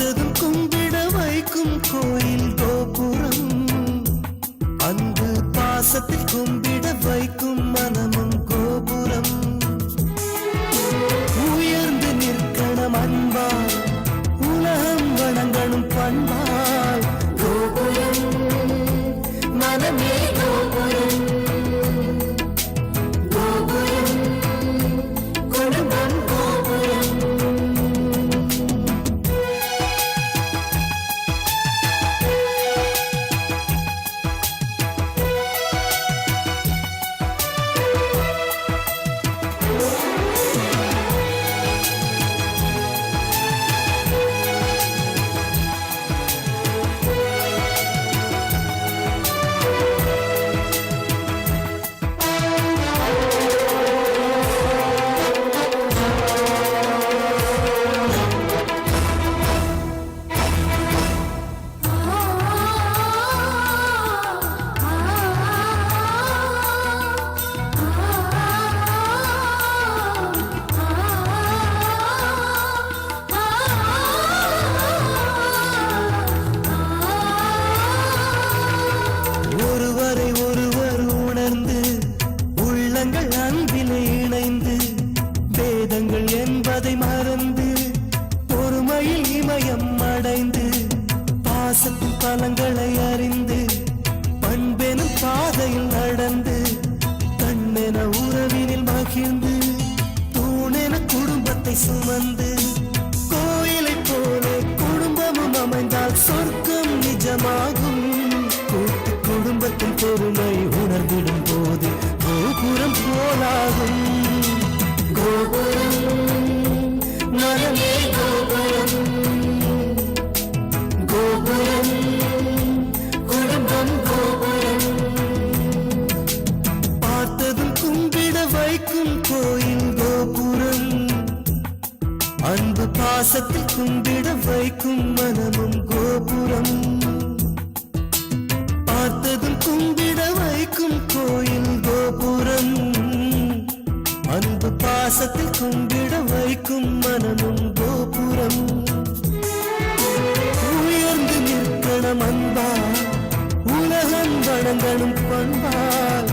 பார்த்ததும் கும்பிட வைக்கும் கோயில் கோபுரம், அன்பு பாசத்தில் கும்பிட வைக்கும் மனமும் கோபுரம். உயர்ந்து நிற்கணும் அன்பால், உலகம் வணங்கணும் பண்பால். கோபுரம் மனமே கோபுரம், கோபுரம் குடும்பம் கோபுரம். ஒருவரை ஒருவர் உணர்ந்து உள்ளங்கள் அன்பிலே இணைந்து, வேதங்கள் என்பதை மறந்து பொறுமையில் இமயம் அடைந்து, பாசத்தின் பலங்களை அறிந்து பண்பெனும் பாதையில் நடந்து, கண்ணென உறவினில் மகிழ்ந்து தூணென குடும்பத்தை சுமந்து, கோயிலை போல குடும்பமும் அமைந்தால் சொர்க்கம் நிஜமாகும். கூட்டு குடும்பத்தின் பொறுமை உணர்ந்திடும் போது கோபுரம் போலாகும். கோபுரம் மனமே கோபுரம், கோபுரம் குடும்பம் கோபுரம். பார்த்ததும் கும்பிட வைக்கும் கோயில் கோபுரம், அன்பு பாசத்தில் கும்பிட வைக்கும் மனமும் கோபுரம். பார்த்ததும் கும்பிட வைக்கும் கோயில் கோபுரம், அன்பு பாசத்தில் கும்பிட வைக்கும் மனமும் கோபுரம். உயர்ந்து நிற்கணும் அன்பால், உலகம் வணங்கணும் பண்பால்.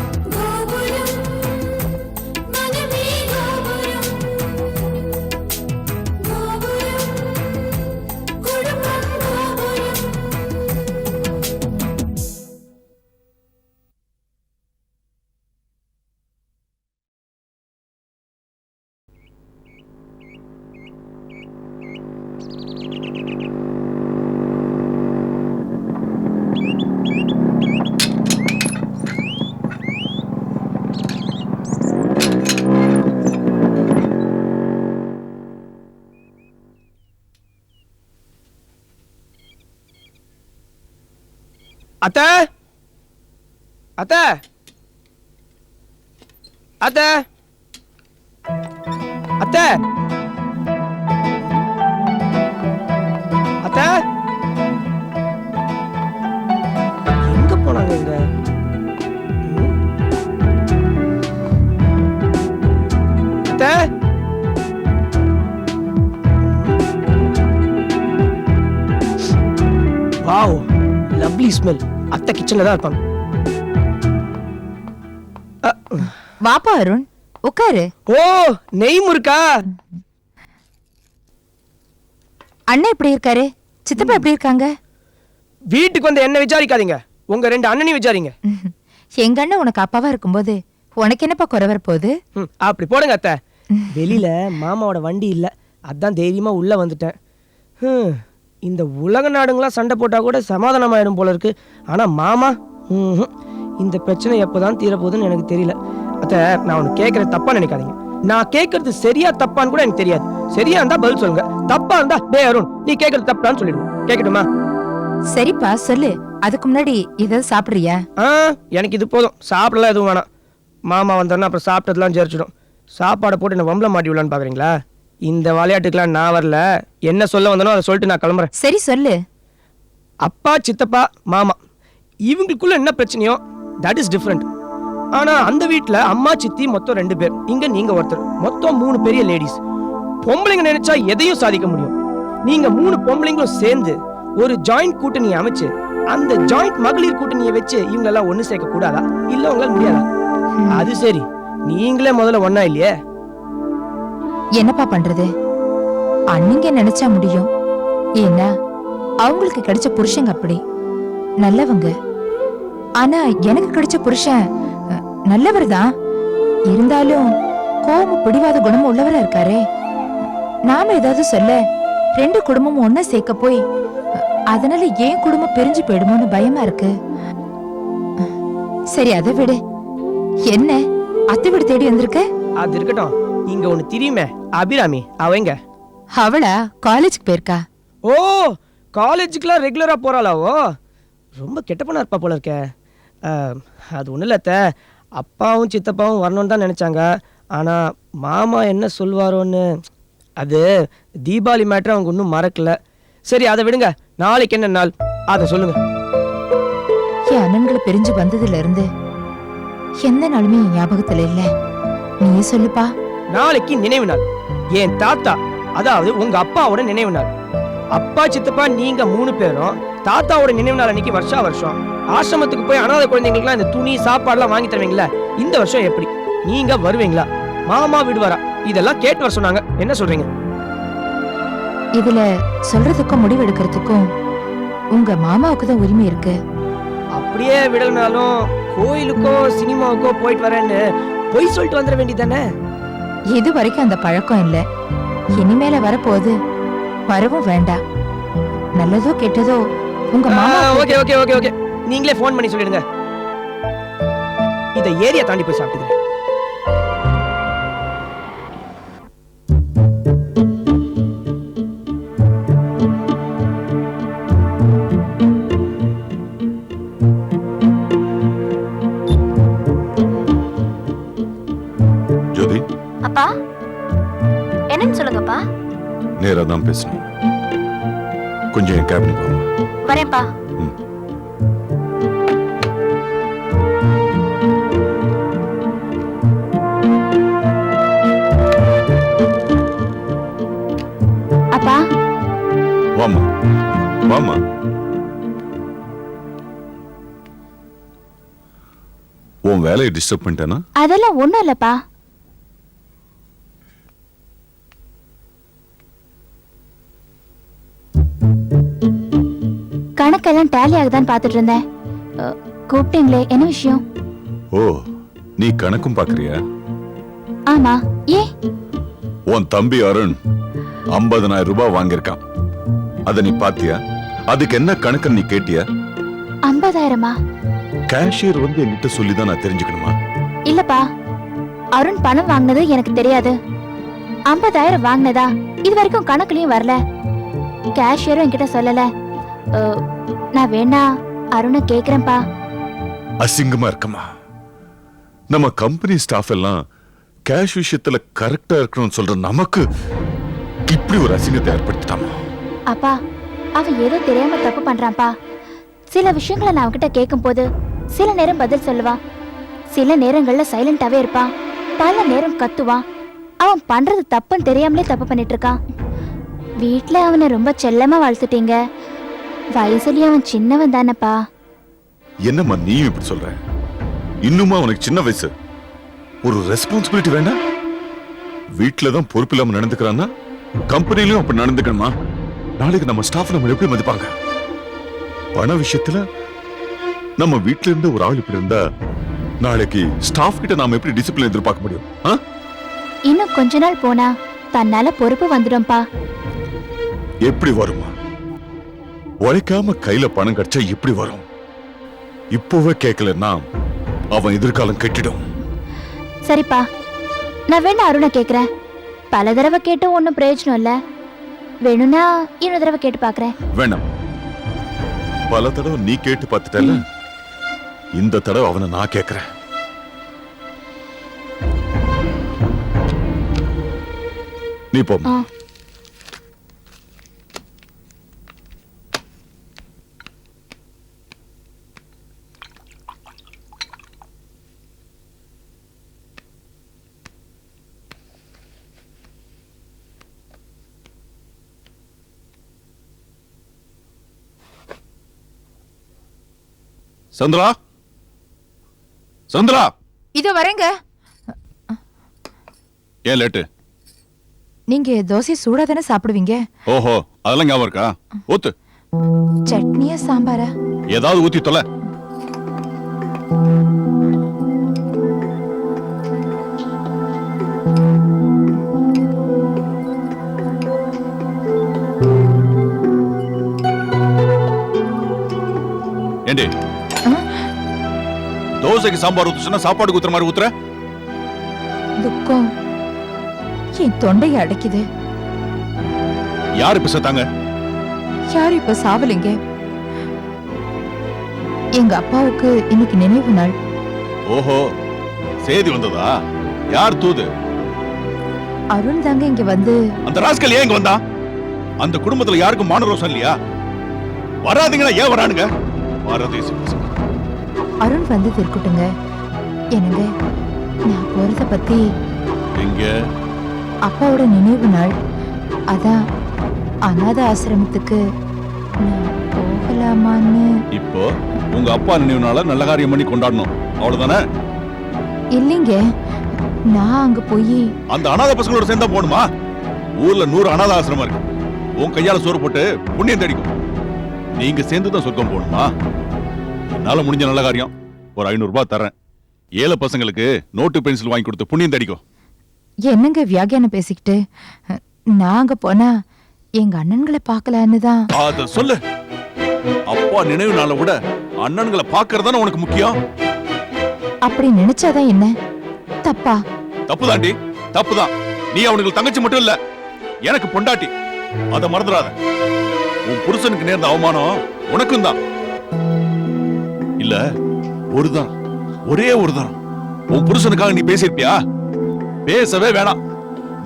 அத்தை, அத்தை, அத்தை, அத்தை, அத்தை, எங்க போனாங்க இங்க? அத்தை, வாவ், லவ்லி ஸ்மெல். அத்தை கிச்சன்ல தான் இருப்பாங்க. வாப்பா அருண், உட்காரு. ஓ, நெய் முறுக்கா? அண்ணன் எப்படி இருக்காரு? சித்தப்பா எப்படி இருக்காங்க? வீட்டுக்கு வந்து என்ன விசாரிக்காதீங்க, உங்க ரெண்டு அண்ணனையும் விசாரிங்க. எங்க அண்ணன் உனக்கு அப்பாவா இருக்கும்போது உனக்கு என்னப்பா குறை வரப்போகுது? அப்படி போடுங்க அத்தை. வெளியில மாமாவோட வண்டி இல்ல, அதான் தைரியமா உள்ள வந்துட்டேன். இந்த உலக நாடுங்களா சண்டை போட்டா கூட சமாதானம் ஆயிடும் போல இருக்கு. ஆனா மாமா இந்த பிரச்சனை எப்போதான் தீரப்போகுதுன்னு எனக்கு தெரியல. அத்தை, நான் உனக்கு கேட்கறது தப்பா நினைக்காதீங்க. நான் கேட்கறது சரியா தப்பான்னு கூட எனக்கு தெரியாது. சரியா இருந்தா பதில் சொல்லுங்க, தப்பா இருந்தா டே அருண் நீ கேட்கறது தப்பான்னு சொல்லிடுவோம். கேட்கட்டுமா? சரிப்பா சொல்லு. அதுக்கு முன்னாடி ஏதாவது சாப்பிடுறியா? எனக்கு இது போதும், சாப்பிடலாம் எதுவும் வேணாம். மாமா வந்தோன்னா அப்புறம் சாப்பிட்டதுலாம் ஜெரிச்சிடும். சாப்பாடை போட்டு என்ன வம்பல மாட்டி விடலான்னு பாக்குறீங்களா? இந்த விளையாட்டுக்கெல்லாம் நான் வரல. என்ன சொல்ல வந்தனோ அதை சொல்லிட்டு நான் கிளம்புறேன். சரி சொல்லு. அப்பா, சித்தப்பா, மாமா இவங்களுக்குள்ள என்ன பிரச்சனையோ தட் இஸ் டிஃப்ரெண்ட். ஆனா அந்த வீட்டுல அம்மா, சித்தி மொத்தம் 2 பேர், இங்க நீங்க ஒருத்தர், மொத்தம் 3 பெரிய லேடிஸ். பொம்பளைங்க நினைச்சா எதையும் சாதிக்க முடியும். நீங்க 3 பொம்பளைங்களும் சேர்ந்து ஒரு ஜாயிண்ட் கூட்டணி அமைச்சு அந்த ஜாயிண்ட் மகளிர் கூட்டணியை வச்சு இவங்க எல்லாம் ஒண்ணு சேர்க்க கூடாதா? இல்ல உங்களால முடியாதா? அது சரி, நீங்களே முதல்ல ஒண்ணா இல்லையே. என்னப்பா பண்றது? அண்ணிங்க நினைச்சா முடியும். ஏன்னா அவங்களுக்கு கிடைச்ச புருஷங்க அப்படி நல்லவங்க. ஆனா எனக்கு கிடைச்ச புருஷன் நல்லவர் தான். இருந்தாலும் கோபம் பிடிவாத குணமும் உள்ளவரா இருக்காரே. நாம ஏதாவது சொல்ல 2 குடும்பமும் ஒன்னா சேர்க்க போய் அதனால ஏன் குடும்பம் பிரிஞ்சு போயிடுமோன்னு பயமா இருக்கு. சரி அதை விடு. என்ன அத்தை வீடு தேடி வந்திருக்க? அது இருக்கட்டும், இங்க ஒண்ணு தெரியுமே, அபிராமி அவங்க. அவளா காலேஜுக்கு போயிருக்கா? ஓ, காலேஜுக்குலாம் ரெகுலரா போறாளாவோ? ரொம்ப கெட்ட பொண்ணா இருப்பா போல இருக்க. அது ஒன்றும் இல்லத்த, அப்பாவும் சித்தப்பாவும் வரணும்னு தான் நினச்சாங்க. ஆனால் மாமா என்ன சொல்வாரோன்னு. அது தீபாவளி மேட்ரு அவங்க இன்னும் மறக்கல. சரி அதை விடுங்க, நாளைக்கு என்ன நாள் அதை சொல்லுங்க. என் அண்ணன்களை பிரிஞ்சு வந்ததுல இருந்து எந்த நாளுமே என் ஞாபகத்துல இல்ல. நீயே சொல்லுப்பா. நாளைக்கு நினைவு நாள். என் தாத்தா, அதாவது உங்க அப்பாவோட நினைவு நாள். அப்பா சித்தப்பா நீங்க 3 பேரும் தாத்தாவோட நினைவு நாள் அன்னைக்கு வருஷா வருஷம் ஆசிரமத்துக்கு போய் அனாதை குழந்தைங்களுக்குலாம் இந்த துணி சாப்பாடுலாம் வாங்கி தருவீங்களா? இந்த வருஷம் எப்படி நீங்க வருவீங்களா? மாமா விடுவாரா? இதெல்லாம் கேட்டு வர சொன்னாங்க. என்ன சொல்றீங்க? இதுல சொல்றதுக்கும் முடிவு எடுக்கிறதுக்கும் உங்க மாமாவுக்கு தான் உரிமை இருக்கு. அப்படியே விடலனாலும் கோயிலுக்கோ சினிமாவுக்கோ போயிட்டு வரேன்னு பொய் சொல்லிட்டு வந்துட வேண்டியதானே? இது வரைக்கும் அந்த பழக்கம் இல்ல. இனிமேல வரப்போகுது. வரவும் வேண்டாம். நல்லதோ கெட்டதோ உங்க மாமா. ஓகே ஓகே ஓகே ஓகே, நீங்களே ஃபோன் பண்ணி சொல்லிடுங்க. இத ஏரியா தாண்டி போய் சாப்பிட்டுக்கிறேன். ஜோதி, அப்பா என்னன்னு சொல்லுங்கப்பா. நேரா தான் பேசணும். கொஞ்சம் என் கேபினுக்கு வாங்க. வரேன்ப்பா. அப்பா வாமா வாமா. உன் வேலையை டிஸ்டர்ப் பண்ணிட்டேனா? அதெல்லாம் ஒண்ணும் இல்லப்பா. கணக்கெல்லாம் டேலி ஆகுதான்னு பாத்துட்டு இருந்தேன். கூப்பிட்டீங்களே, என்ன விஷயம்? ஓ, நீ கணக்கும் பாக்குறியா? ஆமா, ஏ? உன் தம்பி அருண் 50,000 ரூபாய் வாங்கியிருக்கான். அத நீ பாத்தியா? அதுக்கு என்ன கணக்கு நீ கேட்டியா? 50,000? கேஷியர் வந்து என்கிட்ட சொல்லிதான் நான் தெரிஞ்சுக்கணுமா? இல்லப்பா, அருண் பணம் வாங்கினது எனக்கு தெரியாது. 50,000 வாங்கினதா இது வரைக்கும் கணக்குலயும் வரல. கேஷியரும் என்கிட்ட சொல்லல. நான் வேணா அருணை கேக்குறேன்ப்பா. அசிங்கமா இருக்கமா? நம்ம கம்பெனி ஸ்டாஃப் எல்லாம் கேஷ் விஷயத்துல கரெக்டா இருக்கணும்னு சொல்ற நமக்கு இப்படி ஒரு அசிங்கத்தை ஏற்படுத்திட்டாமா? அப்பா, அவன் ஏதோ தெரியாம தப்பு பண்றான்ப்பா. சில விஷயங்களை நான் அவன்கிட்ட கேட்கும் போது சில நேரம் பதில் சொல்லுவான், சில நேரங்கள்ல சைலண்டாவே இருப்பான், பல நேரம் கத்துவான். அவன் பண்றது தப்புன்னு தெரியாமலே தப்பு பண்ணிட்டு இருக்கான். வீட்டுல அவனை ரொம்ப செல்லமா வளர்த்துட்டீங்க. வயசுலயே அவன் சின்னவன் தானப்பா. என்னம்மா நீயும் இப்படி சொல்ற? இன்னுமா உனக்கு சின்ன வயசு? ஒரு ரெஸ்பான்சிபிலிட்டி வேண்டாம்? வீட்டுலதான் பொறுப்பு இல்லாம நடந்துக்கிறான்னா கம்பெனிலயும் அப்படி நடந்துக்கணுமா? நாளைக்கு நம்ம ஸ்டாஃப் நம்ம எப்படி மதிப்பாங்க? பண விஷயத்துல நம்ம வீட்டுல இருந்து ஒரு ஆள் இப்படி இருந்தா நாளைக்கு ஸ்டாஃப் கிட்ட நாம எப்படி டிசிப்ளின் எதிர்பார்க்க முடியும்? இன்னும் கொஞ்ச நாள் போனா தன்னால பொறுப்பு வந்துடும்பா. எப்படி வருமா? உழைக்காம கையில பணம் கிடைச்சா எப்படி வரும்? இப்பவே கேட்கலன்னா அவன் எதிர்காலம் கெட்டிடும். சரிப்பா, நான் வேணா அருணை கேக்குறேன். பல தடவை கேட்டும் ஒன்னும் பிரயோஜனம் இல்ல. வேணும்னா இன்னொரு தடவை கேட்டு பாக்குறேன். வேணாம், பல தடவை நீ கேட்டு பார்த்துட்டல. இந்த தடவை அவனை நான் கேட்கிறேன். நீ போமா. சந்திரா, சந்திரா, இதோ வரேங்க. ஏன் லேட்டு? நீங்க தோசை சூடா தானே சாப்பிடுவீங்க? ஓஹோ, அதெல்லாம் ஞாபகம் இருக்கா? ஊத்து. சட்னியா சாம்பாரா? ஏதாவது ஊத்தி தொலை. ஏண்டி, தோசைக்கு சாம்பார் ஊத்துச்சுன்னா சாப்பாடுக்கு ஊத்துற மாதிரி ஊத்துற? துக்கம் என் தொண்டையை அடைக்குது. யாரு இப்ப செத்தாங்க? யாரும் இப்ப சாவலிங்க. எங்க அப்பாவுக்கு இன்னைக்கு நினைவு நாள். ஓஹோ, செய்தி வந்ததா? யார் தூது? அருண் தாங்க இங்க வந்து. அந்த ராஸ்கல் ஏன் இங்க வந்தா? அந்த குடும்பத்துல யாருக்கும் மானரோசம் இல்லையா? வராதீங்கன்னா ஏன் வரானுங்க? பாரதேசி பசங்க. அருண் வந்து இருக்கட்டுங்க. என்னங்க, நான் போறத பத்தி. எங்க? அப்பாவோட நினைவு நாள், அதான் அநாத ஆசிரமத்துக்கு நான் போகலாமான்னு. இப்போ உங்க அப்பா நினைவு நாள நல்ல காரியம் பண்ணி கொண்டாடணும், அவ்வளவுதானே? இல்லைங்க, நான் அங்க போய் அந்த அநாத பசங்களோட சேர்ந்தா போகணுமா? ஊர்ல 100 அநாத ஆசிரமம் இருக்கு. உன் கையால சோறு போட்டு புண்ணியம் தேடிக்கும். நீங்க சேர்ந்துதான் சொர்க்கம் போகணுமா? என்னால முடிஞ்ச நல்ல காரியம், ஒரு 500 ரூபாய் தரேன். ஏழை பசங்களுக்கு நோட்டு பென்சில் வாங்கி கொடுத்து புண்ணியம் தேடிக்கும். என்னங்க வியாகியானம் பேசிக்கிட்டு? நான் அங்க போனா எங்க அண்ணன்களை பார்க்கலான்னு தான். அத சொல்லு. அப்பா நினைவு நாளை விட அண்ணன்களை பாக்குறதானே உனக்கு முக்கியம். அப்படி நினைச்சாதான் என்ன தப்பா? தப்புதாண்டி, தப்புதான். நீ அவனுக்கு தங்கச்சி மட்டும் இல்ல, எனக்கு பொண்டாட்டி. அத மறந்துடாத. உன் புருஷனுக்கு நேர்ந்த அவமானம் உனக்கும் தான். இல்ல, ஒருதான், ஒரே ஒரு தரம் உன் புருஷனுக்காக நீ பேசியிருப்பியா? பேசவே வேணாம்.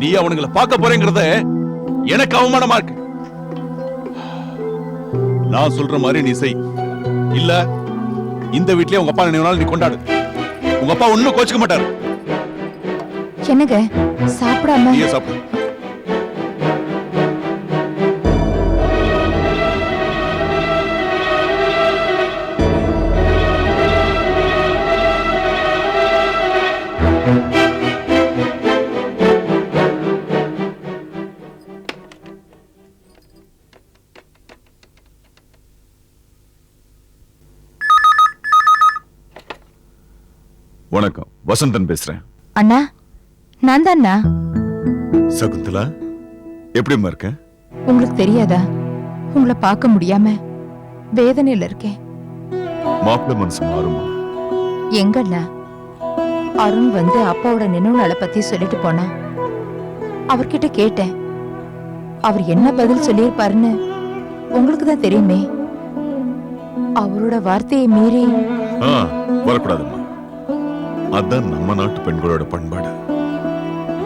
நீ அவனுங்களை பார்க்க போறேங்கிறத எனக்கு அவமானமா இருக்கு. நான் சொல்ற மாதிரி நீ செய். இல்ல, இந்த வீட்லயே உங்க அப்பா நினைவு நாள் நீ கொண்டாடு. உங்க அப்பா ஒண்ணும் கோச்சுக்க மாட்டாரு. என்னங்க சாப்பிடாம? நீயே சாப்பிடு. வணக்கம், வசந்தன் பேசுறேன். அண்ணா, நான் தான் அண்ணா. சகுந்தலா, எப்படிம்மா இருக்க? உங்களுக்கு தெரியாதா? உங்களை பார்க்க முடியாம வேதனையில இருக்கேன். மாப்பிள்ளை மனசு மாறுமா? எங்கண்ணா, அருண் வந்து அப்பாவோட நினைவு நாளை பத்தி சொல்லிட்டு போனா. அவர்கிட்ட கேட்டேன். அவர் என்ன பதில் சொல்லியிருப்பாருன்னு உங்களுக்கு தான் தெரியுமே. அவரோட வார்த்தையை மீறி வரக்கூடாதும்மா. அதான் நம்ம நாட்டு பெண்களோட பண்பாடு.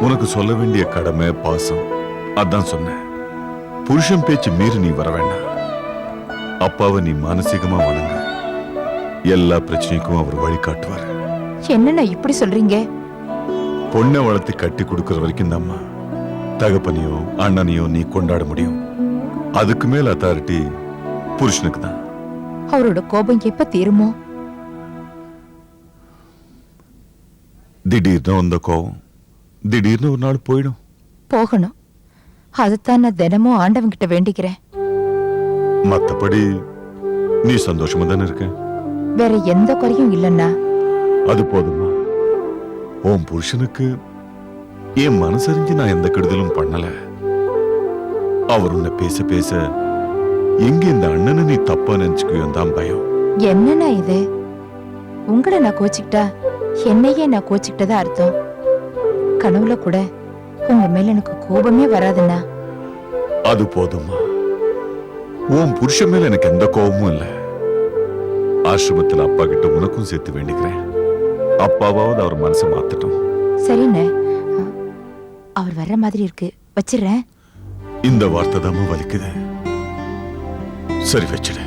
உனக்கு சொல்ல வேண்டிய கடமை, பாசம், அதான் சொன்னேன். புருஷன் பேச்சு மீறி நீ வர வேண்டாம். அப்பாவை நீ மானசீகமா வணங்க. எல்லா பிரச்சனைக்கும் அவர் வழிகாட்டுவார். என்னண்ணா இப்படி சொல்றீங்க? பொண்ணை வளர்த்து கட்டி கொடுக்கற வரைக்கும் தாம்மா தகப்பனையோ அண்ணனையோ நீ கொண்டாட முடியும். அதுக்கு மேல அத்தாரிட்டி புருஷனுக்கு தான். அவரோட கோபம் எப்ப தீருமோ? திடீர்னு வந்த கோவம் திடீர்னு ஒரு நாள் போயிடும். போகணும். அதுதான் நான் தினமும் ஆண்டவன்கிட்ட வேண்டிக்கிறேன். மத்தபடி நீ சந்தோஷமா தானே இருக்க? வேற எந்த குறையும் இல்லைன்னா. அது போதுமா? உன் புருஷனுக்கு என் மனசறிஞ்சு நான் எந்த கெடுதலும் பண்ணல. அவர் உன்னை பேச பேச எங்க இந்த அண்ணனை நீ தப்பா நினைச்சுக்குவியோம் தான் பயம். என்னன்னா இது? உங்களை நான் கோச்சிக்கிட்டா என்னையே நான் கோச்சிக்கிட்டதா அர்த்தம். கனவுல கூட உங்க மேல எனக்கு கோபமே வராதுண்ணா. அது போதுமா? உன் புருஷன் மேல எனக்கு எந்த கோபமும் இல்ல. ஆசிரமத்துல அப்பா கிட்ட உனக்கும் சேர்த்து வேண்டிக்கிறேன். அப்பாவாவது அவர் மனசை மாத்தட்டும். சரிண்ணே, அவர் வர்ற மாதிரி இருக்கு, வச்சிடுறேன். இந்த வார்த்தை தான் வலிக்குது. சரி, வச்சிடு.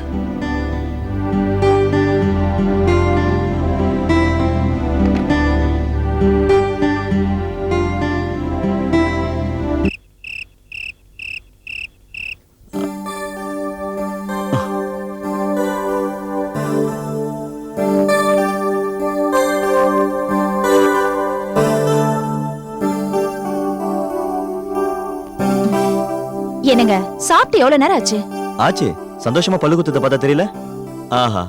என்னங்க சாப்பிட்டு எவ்வளவு நேரம் ஆச்சு? ஆச்சு. சந்தோஷமா பல்லு குத்துறத பார்த்தா தெரியல? ஆஹா,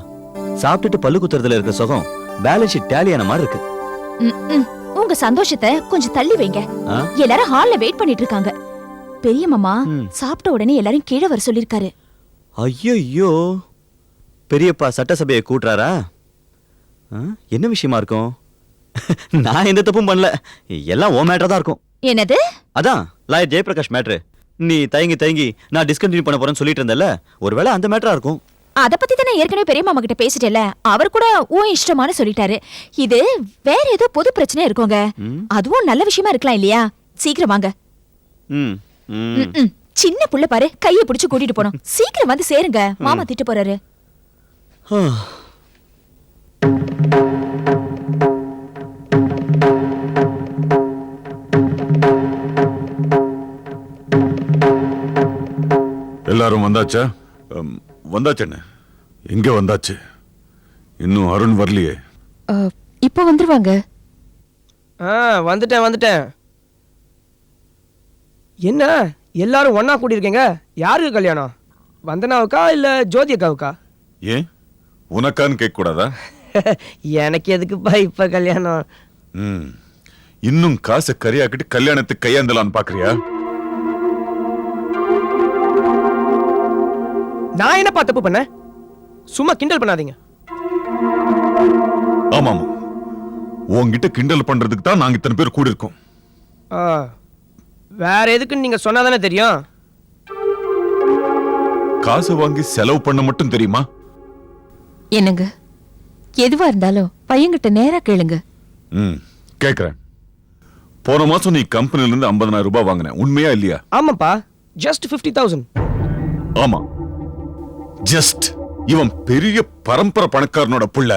சாப்பிட்டுட்டு பல்லு குத்துறதுல இருக்க சுகம் பேலன்ஸ் ஷீட் டேலி ஆன மாதிரி இருக்கு. உங்க சந்தோஷத்தை கொஞ்சம் தள்ளி வைங்க. ஆ? எல்லாரும் ஹால்ல வெயிட் பண்ணிட்டு இருக்காங்க. பெரிய மாமா ம். சாப்பிட்ட உடனே எல்லாரும் கீழே வர சொல்லிருக்காரு. ஐயோ, பெரியப்பா சட்டசபையை கூட்டுறாரா? என்ன விஷயமா இருக்கும்? நான் எந்த தப்பும் பண்ணல, எல்லாம் ஓ மேட்டர் தான் இருக்கும். என்னது? அதான் லாயர் ஜெயபிரகாஷ் மேட்ரு. நீ தயங்கி நான் டிஸ்கண்டினியூ பண்ண போறேன்னு சொல்லிட்டு இருந்தல, ஒருவேளை அந்த மேட்டரா இருக்கும். அத பத்தி தானே ஏற்கனவே பெரிய மாமா கிட்ட பேசிட்டேல, அவர் கூட உன் இஷ்டமான சொல்லிட்டாரு. இது வேற ஏதோ பொது பிரச்சனை இருக்குங்க. அதுவும் நல்ல விஷயமா இருக்கலாம் இல்லையா? சீக்கிரம் வாங்க. ம் சின்ன புள்ள பாரு, கையை பிடிச்சு கூட்டிட்டு போனோம். சீக்கிரம் வந்து சேருங்க, மாமா திட்டு போறாரு. எல்லாரும் வந்தாச்சா? வந்தாச்சண்ணே. எங்க வந்தாச்சு? இன்னும் அருண் வரலையே. இப்போ வந்துருவாங்க. வந்துட்டேன். என்ன எல்லாரும் ஒண்ணா கூடியிருக்கீங்க? யாருக்கு கல்யாணம்? வந்தனாவுக்கா இல்ல ஜோதி அக்காவுக்கா? ஏன் உனக்கான்னு கேட்க கூடாதா? எனக்கு எதுக்குப்பா இப்ப கல்யாணம்? இன்னும் காசை கரியாக்கிட்டு கல்யாணத்துக்கு கையாந்தலான்னு பாக்குறியா? நான் என்னப்பா தப்பு பண்ண? சும்மா கிண்டல் பண்ணாதீங்க. ஆமா, உன்கிட்ட கிண்டல் பண்றதுக்கு தான் நாங்க இத்தனை பேர் கூடி இருக்கோம். வேற எதுக்குன்னு நீங்க சொன்னாதானே தெரியும். காசு வாங்கி செலவு பண்ண மட்டும் தெரியுமா? என்னங்க, எதுவா இருந்தாலும் பையன்கிட்ட நேரா கேளுங்க. கேக்குறேன். போன மாசம் நீ கம்பெனில இருந்து 50,000 ரூபாய் வாங்கின, உண்மையா இல்லையா? ஆமாப்பா, ஜஸ்ட் 50,000. ஆமா, ஜஸ்ட். இவன் பெரிய பரம்பரை பணக்காரனோட புள்ள,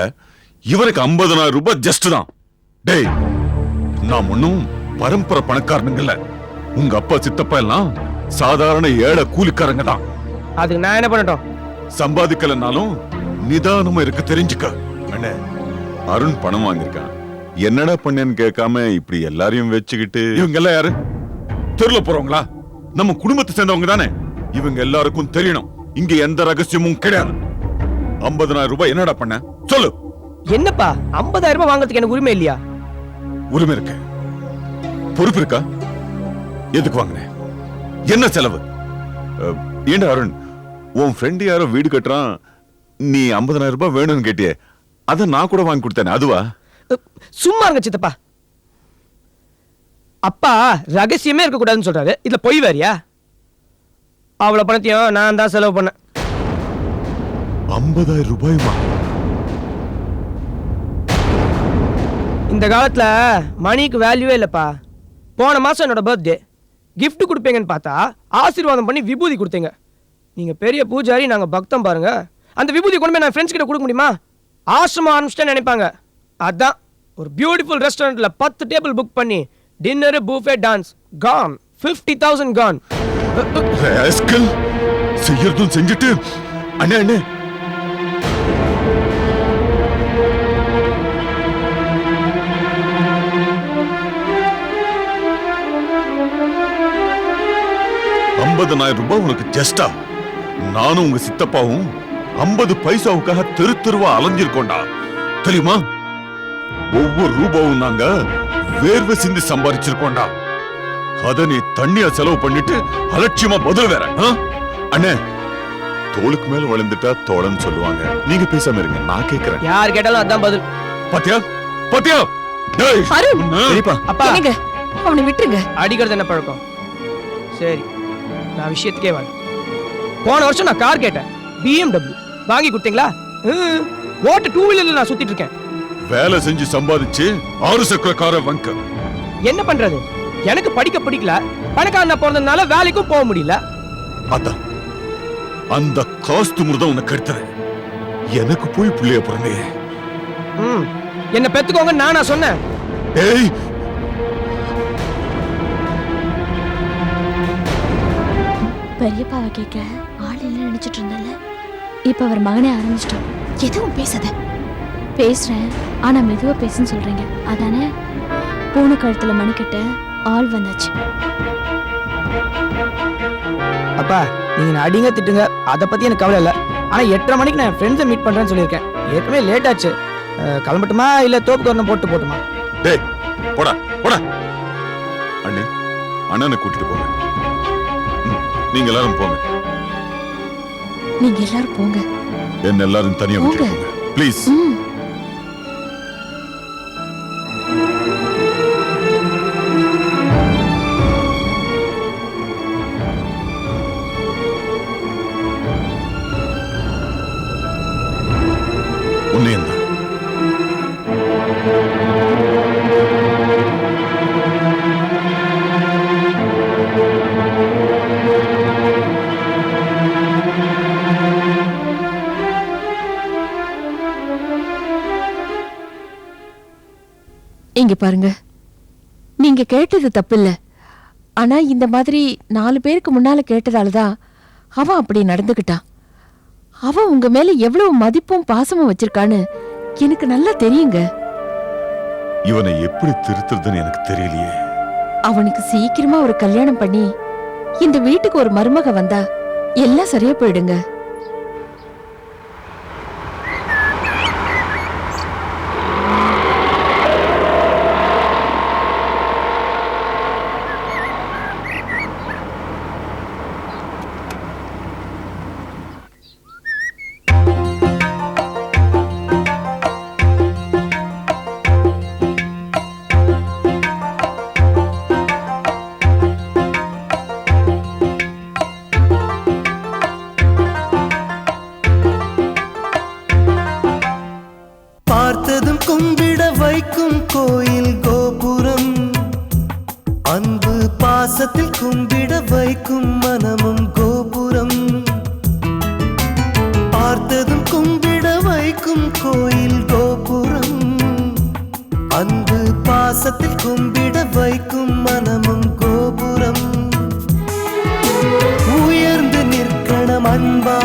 இவனுக்கு 50,000 ரூபாய் ஜஸ்ட் தான். டேய், நான் ஒன்னும் பரம்பரை பணக்காரனுங்கல்ல. உங்க அப்பா சித்தப்பா எல்லாம் சாதாரண ஏழை கூலிக்காரங்க தான். அதுக்கு நான் என்ன பண்ணட்டும்? சம்பாதிக்கலனாலும் நிதானமா இருக்க தெரிஞ்சுக்க. அண்ணே, அருண் பணம் வாங்கியிருக்கான், என்னடா பண்ணேன்னு கேட்காம இப்படி எல்லாரையும் வச்சுக்கிட்டு. இவங்க எல்லாம் யாரு? தெருல போறவங்களா? நம்ம குடும்பத்தை சேர்ந்தவங்க தானே. இவங்க எல்லாருக்கும் தெரியணும், இங்க எந்த ரகசியமும் கிடையாது. 50,000 ரூபாய் என்னடா பண்ண சொல்லு. என்னப்பா 50,000 ரூபாய் வாங்குறதுக்கு எனக்கு உரிமை இல்லையா? உரிமை இருக்கு, பொறுப்பு இருக்கா? எதுக்கு வாங்கினேன்? என்ன செலவு? ஏண்டா அருண், உன் ஃப்ரெண்ட் யாரோ வீடு கட்டுறான், நீ 50,000 ரூபாய் வேணும்னு கேட்டியே, அதை நான் கூட வாங்கி கொடுத்தேன், அதுவா? சும்மா இருங்க சித்தப்பா. அப்பா ரகசியமே இருக்க கூடாதுன்னு சொல்றாரு, இதுல பொய் வேறியா? அவ்வளவு பணத்தையும் நான் தான் செலவு பண்ணேன். 50,000 ரூபாயுமா? இந்த காலத்துல மணிக்கு வேல்யூவே இல்லப்பா. போன மாசம் என்னோட பர்த்டே, கிஃப்ட் கொடுப்பீங்கன்னு பார்த்தா ஆசீர்வாதம் பண்ணி விபூதி கொடுத்தீங்க. நீங்க பெரிய பூஜாரி, நாங்க பக்தம் பாருங்க. அந்த விபூதி கொண்டு போய் நான் ஃப்ரெண்ட்ஸ் கிட்ட கொடுக்க முடியுமா? ஆசிரமம் ஆரம்பிச்சிட்டேன்னு நினைப்பாங்க. அதான் ஒரு பியூட்டிஃபுல் ரெஸ்டாரண்ட்ல 10 டேபிள் புக் பண்ணி டின்னர், buffet, டான்ஸ், கான் 50,000 கான். செய்யறதும் செஞ்சுட்டு அண்ணே அண்ணே, ₹50,000 உனக்கு ஜஸ்டா? நானும் உங்க சித்தப்பாவும் 50 பைசாவுக்காக தெரு தெருவா அலைஞ்சிருக்கோண்டா, தெரியுமா? ஒவ்வொரு ரூபாவும் நாங்க வேர்வை சிந்தி சம்பாதிச்சிருக்கோண்டா. அத நீ தண்ணியா செலவு பண்ணிட்டு அலட்சியமா பதில் வேற. அண்ணே, தோளுக்கு மேல வளர்ந்துட்டா தோழன்னு சொல்லுவாங்க. நீங்க பேசாம இருங்க, நான் கேக்குறேன். யார் கேட்டாலும் அதான் பதில். பாத்தியா பாத்தியா? டேய் சரிப்பா. அப்பா அவனை விட்டுருங்க. அடிக்கிறது என்ன பழக்கம்? சரி, நான் விஷயத்துக்கே வரேன். போன வருஷம் நான் கார் கேட்டேன், BMW வாங்கி கொடுத்தீங்களா? ஓட்டு 2 வீலர்ல நான் சுத்திட்டு இருக்கேன். வேலை செஞ்சு சம்பாதிச்சு 6 சக்கர காரை வாங்க. என்ன பண்றது? எனக்கு படிக்க பிடிக்கல, பணக்காரனா பிறந்ததுனால வேலைக்கும் போக முடியல. அதான் அந்த காஸ்து முருதான் உனக்கு எடுத்தது. எனக்கு போய் பிள்ளைய பிறந்தே. என்ன பெத்துக்கோங்க நானா சொன்னேன்? ஏய், பெரியப்பாவை கேட்க ஆள் இல்ல நினைச்சிட்டு இருந்தல, இப்ப அவர் மகனே ஆரம்பிச்சிட்டோம். எதுவும் பேசாத. பேசுறேன், ஆனா மெதுவா பேசுன்னு சொல்றீங்க, அதானே? பூனை கழுத்துல மணிக்கட்ட ஆள் வந்தாச்சு. அப்பா நீங்க அடிங்க திட்டுங்க அதை பத்தி எனக்கு கவலை இல்லை. ஆனா 8:30 மணிக்கு நான் என் ஃப்ரெண்ட்ஸை மீட் பண்றேன்னு சொல்லியிருக்கேன். ஏற்கனவே லேட் ஆச்சு. கிளம்பட்டுமா இல்ல தோப்பு கரணம் போட்டுமா? டேய் போடா போடா. அண்ணே அண்ணனை கூட்டிட்டு போங்க. நீங்க எல்லாரும் போங்க. நீங்க எல்லாரும் போங்க. என்ன எல்லாரும் தனியா விட்டுட்டு போங்க ப்ளீஸ். உன்னையும் தான். இங்க பாருங்க, நீங்க கேட்டது தப்பில்ல. ஆனா இந்த மாதிரி 4 பேருக்கு முன்னால கேட்டதாலதான் அவன் அப்படி நடந்துகிட்டான். அவன் உங்க மேல எவ்வளவு மதிப்பும் பாசமும் வச்சிருக்கான்னு எனக்கு நல்லா தெரியுங்க. இவனை எப்படி திருத்துறதுன்னு எனக்கு தெரியலையே. அவனுக்கு சீக்கிரமா ஒரு கல்யாணம் பண்ணி இந்த வீட்டுக்கு ஒரு மருமக வந்தா எல்லாம் சரியா போயிடுங்க. பார்த்ததும் கும்பிட வைக்கும் கோயில் கோபுரம், அன்பு பாசத்தில் கும்பிட வைக்கும் மனமும் கோபுரம். பார்த்ததும் கும்பிட வைக்கும் கோயில் கோபுரம், அன்பு பாசத்தில் கும்பிட வைக்கும் மனமும் கோபுரம். உயர்ந்து நிற்கணும் அன்பா